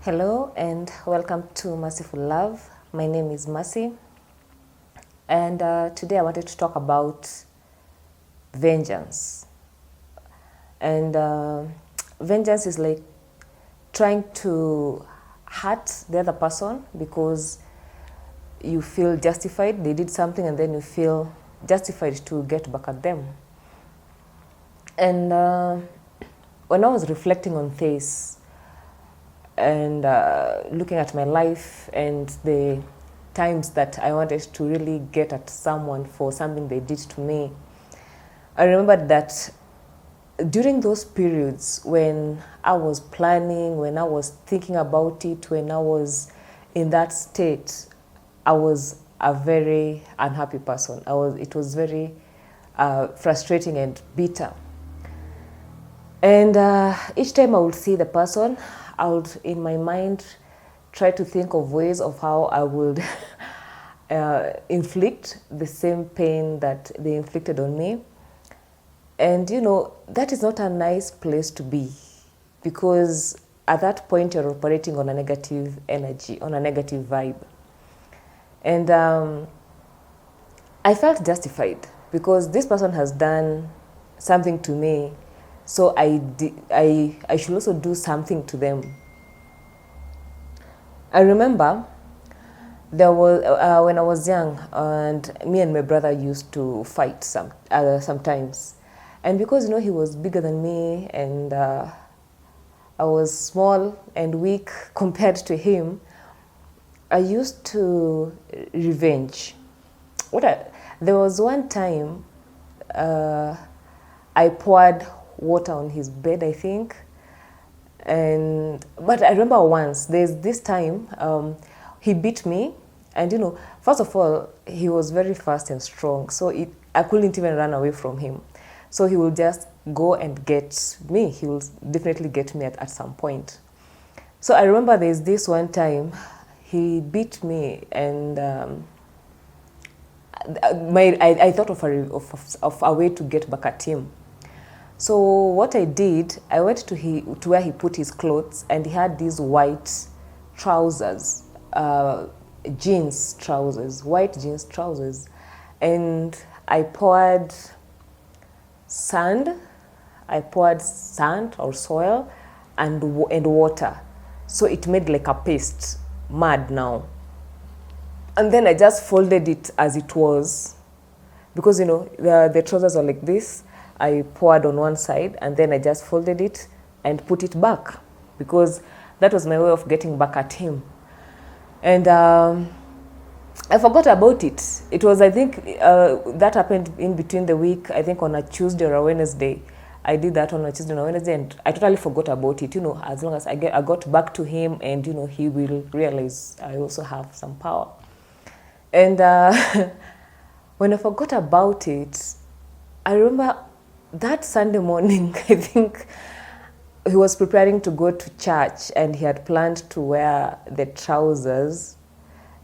Hello and welcome to Merciful Love. My name is Mercy, and today I wanted to talk about vengeance. And vengeance is like trying to hurt the other person because you feel justified. They did something and then you feel justified to get back at them. And when I was reflecting on this, and looking at my life and the times that I wanted to really get at someone for something they did to me, I remembered that during those periods when I was planning, when I was thinking about it, when I was in that state, I was a very unhappy person. It was very frustrating and bitter. And each time I would see the person, I would, in my mind, try to think of ways of how I would inflict the same pain that they inflicted on me. And that is not a nice place to be, because at that point you're operating on a negative energy, on a negative vibe. And I felt justified because this person has done something to me, so I should also do something to them. I remember there was when I was young, and me and my brother used to fight sometimes, and because he was bigger than me, and I was small and weak compared to him, I used to revenge. There was one time I poured water on his bed, I think. But I remember once, there's this time, he beat me, and first of all, he was very fast and strong, so I couldn't even run away from him. So he will just go and get me. He will definitely get me at some point. So I remember there's this one time, he beat me, and I thought of a way to get back at him. So what I did, I went to where he put his clothes, and he had these white trousers, jeans trousers, white jeans trousers, and I poured sand or soil and water, so it made like a paste, mud now. And then I just folded it as it was, because the trousers are like this. I poured on one side, and then I just folded it and put it back, because that was my way of getting back at him. And I forgot about it. It was, I think, that happened in between the week, I think on a Tuesday or a Wednesday. I did that on a Tuesday or a Wednesday, and I totally forgot about it, as long as I got back to him, and, he will realize I also have some power. And when I forgot about it, I remember that Sunday morning, I think he was preparing to go to church, and he had planned to wear the trousers.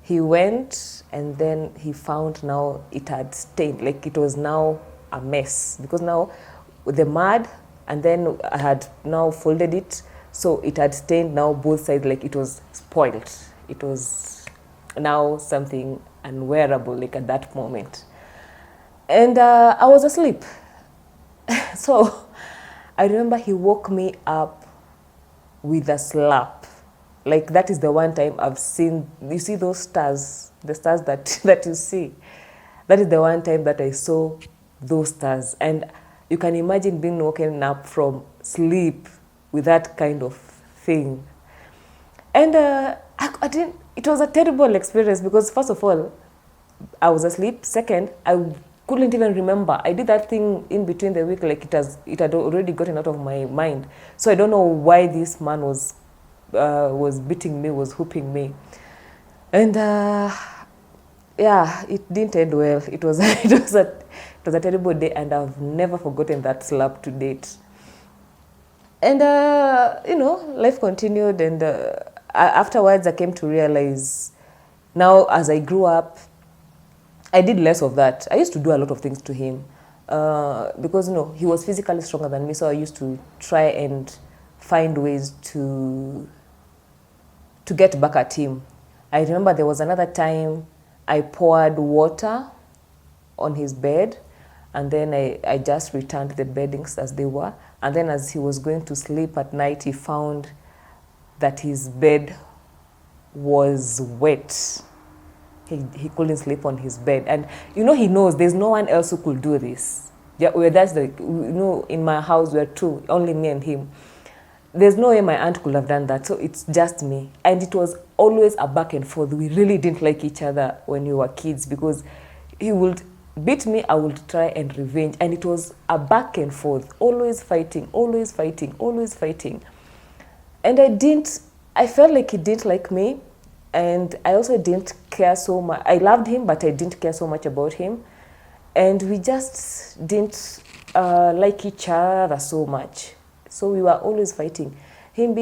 He went, and then he found now it had stained, like it was now a mess, because now with the mud, and then I had now folded it, so it had stained now both sides, like it was spoiled. It was now something unwearable, like at that moment. And I was asleep. So I remember he woke me up with a slap. Like, that is the one time I've seen, you see those stars, the stars that you see. That is the one time that I saw those stars. And you can imagine being woken up from sleep with that kind of thing. And it was a terrible experience, because first of all, I was asleep. Second, I couldn't even remember. I did that thing in between the week, like it had already gotten out of my mind. So I don't know why this man was beating me, was whooping me. And it didn't end well. It was a terrible day, and I've never forgotten that slap to date. And life continued, and afterwards I came to realize, now as I grew up, I did less of that. I used to do a lot of things to him, because he was physically stronger than me, so I used to try and find ways to to get back at him. I remember there was another time I poured water on his bed, and then I just returned the beddings as they were. And then as he was going to sleep at night, he found that his bed was wet. He couldn't sleep on his bed. And, he knows there's no one else who could do this. Yeah, in my house, we're two, only me and him. There's no way my aunt could have done that. So it's just me. And it was always a back and forth. We really didn't like each other when we were kids, because he would beat me, I would try and revenge. And it was a back and forth, always fighting, always fighting, always fighting. And I felt like he didn't like me. And I also didn't care so much. I loved him, but I didn't care so much about him. And we just didn't like each other so much. So we were always fighting. Him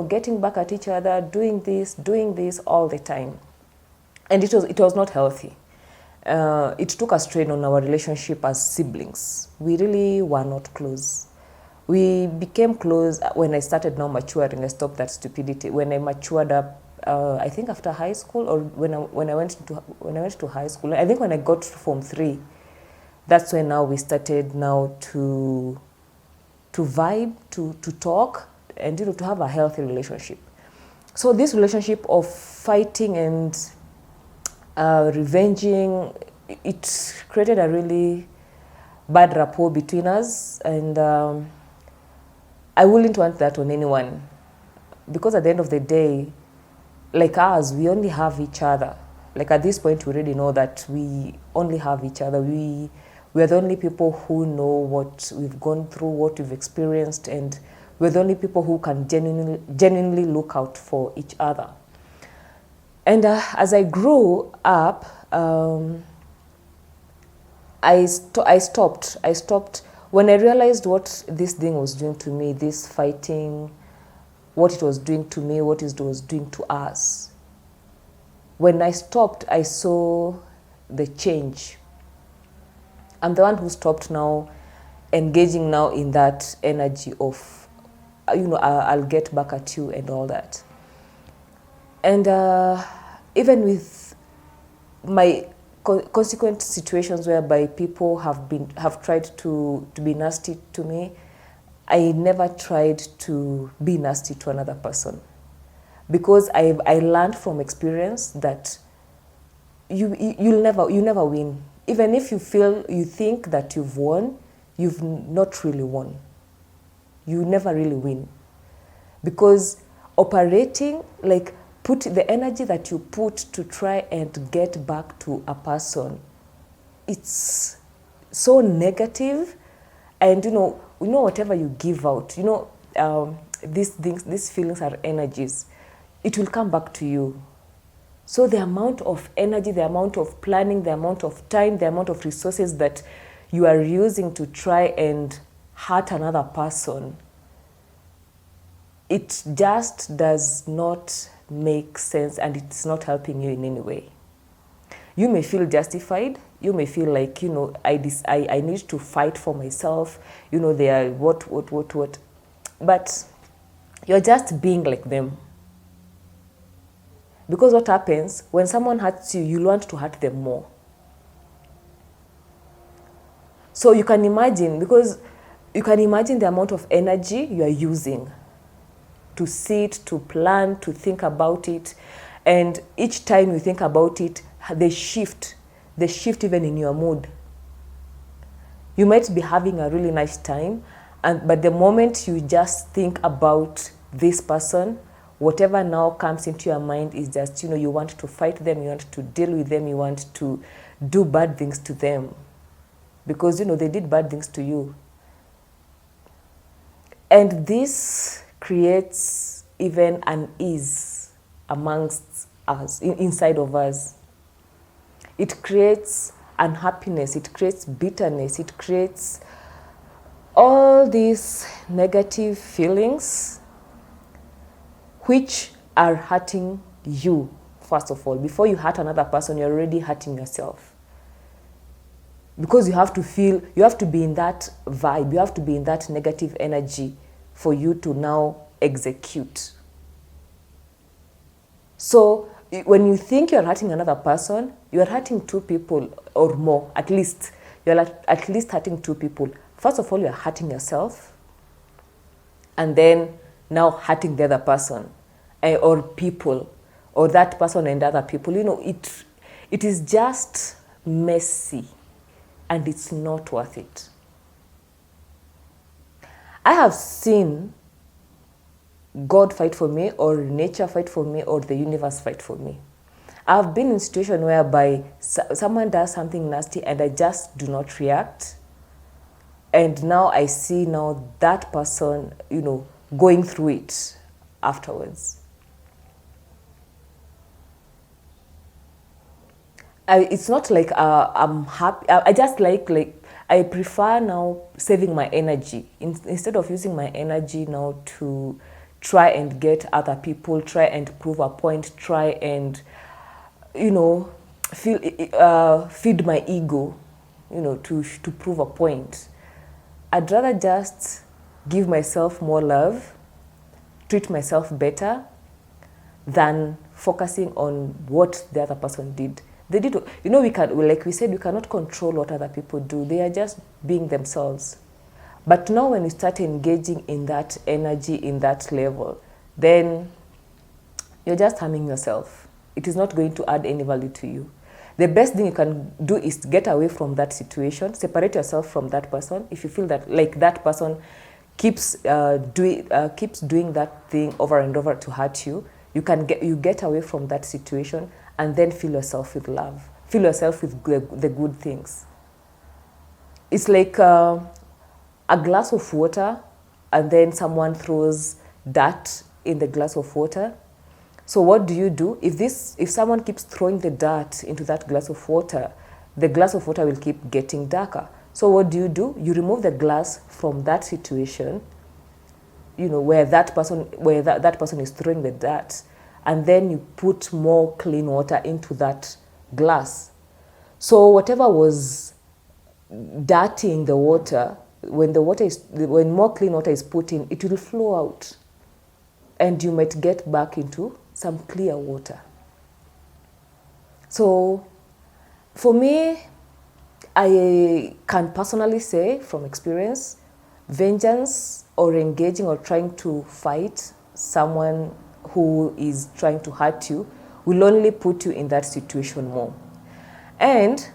getting back at each other, doing this all the time. And it was not healthy. It took a strain on our relationship as siblings. We really were not close. We became close when I started now maturing. I stopped that stupidity. When I matured up, I think after high school, or when I went to high school. I think when I got to Form 3, that's when now we started now to vibe, to talk, and to have a healthy relationship. So this relationship of fighting and revenging, it created a really bad rapport between us, and I wouldn't want that on anyone, because at the end of the day, like us, we only have each other. Like at this point, we already know that we only have each other. We are the only people who know what we've gone through, what we've experienced, and we're the only people who can genuinely look out for each other. And as I grew up, I stopped. When I realized what this thing was doing to me, this fighting, what it was doing to me, what it was doing to us. When I stopped, I saw the change. I'm the one who stopped now engaging now in that energy of, I'll get back at you and all that. And even with my consequent situations whereby people have tried to be nasty to me, I never tried to be nasty to another person, because I learned from experience that you never win. Even if you think that you've won, you've not really won. You never really win, because operating, like, put the energy that you put to try and get back to a person, it's so negative. And whatever you give out, these feelings are energies. It will come back to you. So the amount of energy, the amount of planning, the amount of time, the amount of resources that you are using to try and hurt another person, it just does not make sense, and it's not helping you in any way. You may feel justified. You may feel like, I need to fight for myself. They are what. But you're just being like them. Because what happens, when someone hurts you, you want to hurt them more. So you can imagine the amount of energy you are using to sit, to plan, to think about it. And each time you think about it, they shift even in your mood. You might be having a really nice time, but the moment you just think about this person, whatever now comes into your mind is just, you want to fight them, you want to deal with them, you want to do bad things to them, because, they did bad things to you. And this creates even unease amongst us, inside of us. It creates unhappiness, it creates bitterness, it creates all these negative feelings which are hurting you, first of all. Before you hurt another person, you're already hurting yourself. Because you have to be in that vibe, you have to be in that negative energy for you to now execute. So when you think you're hurting another person, you're hurting two people or more, at least. You're at least hurting two people. First of all, you're hurting yourself, and then now hurting the other person, or people, or that person and other people. It is just messy, and it's not worth it. I have seen God fight for me, or nature fight for me, or the universe fight for me. I've been in a situation whereby someone does something nasty and I just do not react. And now I see now that person, going through it afterwards. It's not like I'm happy. I just I prefer now saving my energy instead of using my energy now to try and get other people, try and prove a point, try and feed my ego, to prove a point. I'd rather just give myself more love, treat myself better, than focusing on what the other person did. They did, like we said, we cannot control what other people do. They are just being themselves. But now when you start engaging in that energy, in that level, then you're just harming yourself. It is not going to add any value to you. The best thing you can do is to get away from that situation, separate yourself from that person. If you feel that like that person keeps doing that thing over and over to hurt you, you get away from that situation and then fill yourself with love. Fill yourself with the good things. It's like a glass of water and then someone throws dirt in the glass of water. So what do you do? If someone keeps throwing the dirt into that glass of water, the glass of water will keep getting darker. So what do? You remove the glass from that situation, where that person is throwing the dirt, and then you put more clean water into that glass. So whatever was dirty in the water, when more clean water is put in, it will flow out, and you might get back into some clear water. So for me, I can personally say from experience, vengeance or engaging or trying to fight someone who is trying to hurt you will only put you in that situation more. And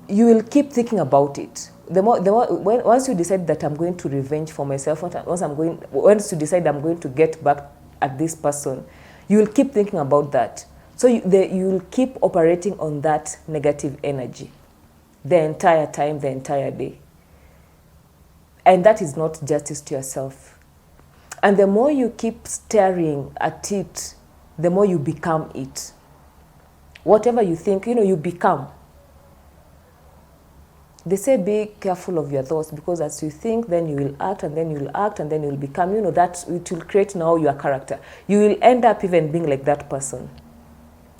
you will keep thinking about it. Once you decide that I'm going to revenge for myself, once you decide I'm going to get back at this person, you will keep thinking about that. So you will keep operating on that negative energy the entire time, the entire day. And that is not justice to yourself. And the more you keep staring at it, the more you become it. Whatever you think, you become. They say be careful of your thoughts, because as you think, then you will act, and then you will act, and then you will become, that it will create now your character. You will end up even being like that person.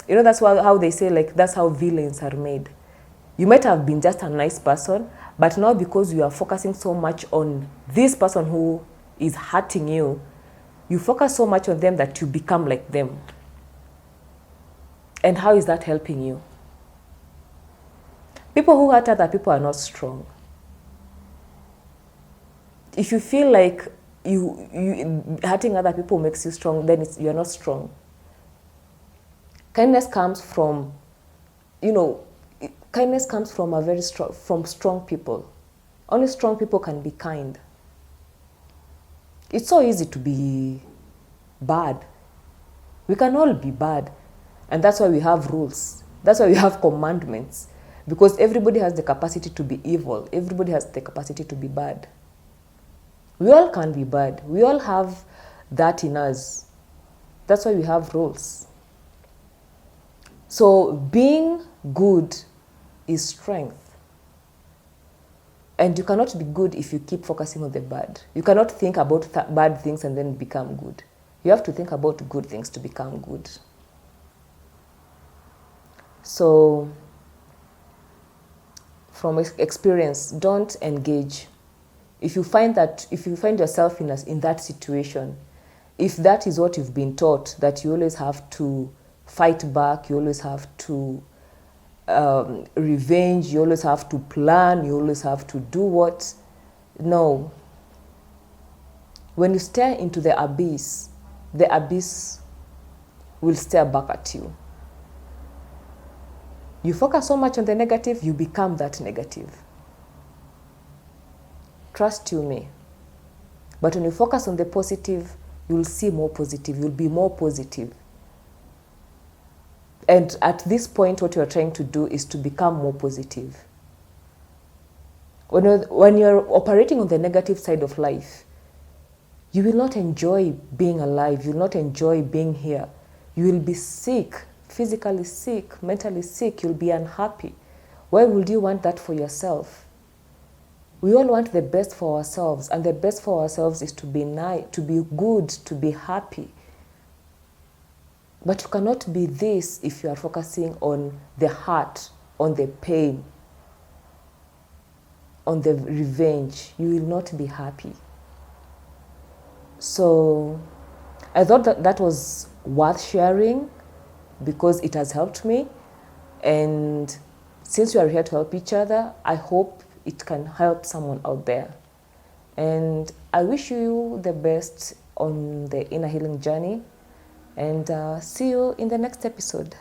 That's how they say, like, that's how villains are made. You might have been just a nice person, but now because you are focusing so much on this person who is hurting you, you focus so much on them that you become like them. And how is that helping you? People who hurt other people are not strong. If you feel like you hurting other people makes you strong, then you're not strong. Kindness comes from, from strong people. Only strong people can be kind. It's so easy to be bad. We can all be bad. And that's why we have rules. That's why we have commandments. Because everybody has the capacity to be evil. Everybody has the capacity to be bad. We all can be bad. We all have that in us. That's why we have rules. So being good is strength. And you cannot be good if you keep focusing on the bad. You cannot think about bad things and then become good. You have to think about good things to become good. So, from experience, don't engage. If you find yourself in that situation, if that is what you've been taught, that you always have to fight back, you always have to revenge, you always have to plan, you always have to do what. No. When you stare into the abyss will stare back at you. You focus so much on the negative, you become that negative. Trust you me. But when you focus on the positive, you'll see more positive, you'll be more positive. And at this point, what you're trying to do is to become more positive. When you're operating on the negative side of life, you will not enjoy being alive, you will not enjoy being here. You will be sick, physically sick, mentally sick, you'll be unhappy. Why would you want that for yourself? We all want the best for ourselves, and the best for ourselves is to be nice, to be good, to be happy. But you cannot be this if you are focusing on the hurt, on the pain, on the revenge. You will not be happy. So I thought that was worth sharing because it has helped me. And since we are here to help each other, I hope it can help someone out there. And I wish you the best on the inner healing journey. And see you in the next episode.